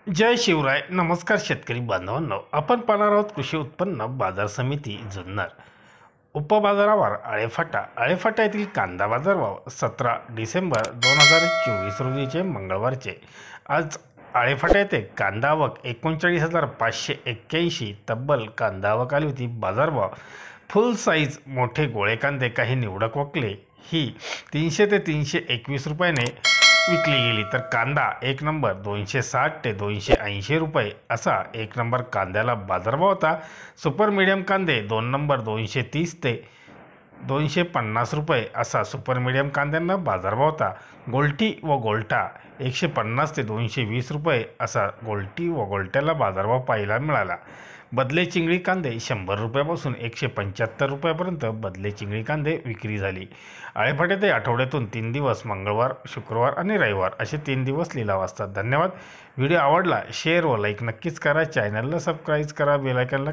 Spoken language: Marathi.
जय शिवराय. नमस्कार शेतकरी बांधवांनो, आपण पाहणार आहोत कृषी उत्पन्न बाजार समिती जुन्नर उपबाजारावर आळेफाटा येथील कांदा बाजारभाव 17 डिसेंबर 2024 रोजीचे मंगळवारचे. आज आळेफाटा येथे कांदा आवक 39,581 तब्बल कांदा आवक आली होती. बाजारभाव फुल साईज मोठे गोळे कांदे काही निवडक वकले ही 300 ते 321 रुपयाने विकली गेली, तर कांदा एक नंबर 260 ते 280 रुपये असा एक नंबर कांद्याला बाजारभाव होता. सुपर मीडियम कांदे 2 नंबर 230 ते 250 रुपये असा सुपर मीडियम कांद्यांना बाजारभाव होता. गोल्टी व गोल्टा 150 ते 220 रुपये असा गोल्टी व गोल्ट्याला बाजारभाव पाहायला मिळाला. बदले चिंगळी कांदे 100 रुपयापासून 175 रुपयापर्यंत बदले चिंगळी कांदे विक्री झाली. आळेफाटा ते आठवड्यातून 3 दिवस मंगळवार, शुक्रवार आणि रविवार असे 3 दिवस लिलाव असतात. धन्यवाद. व्हिडिओ आवडला शेअर व लाईक नक्कीच करा. चॅनलला सबस्क्राईब करा. बेल आयकॉनला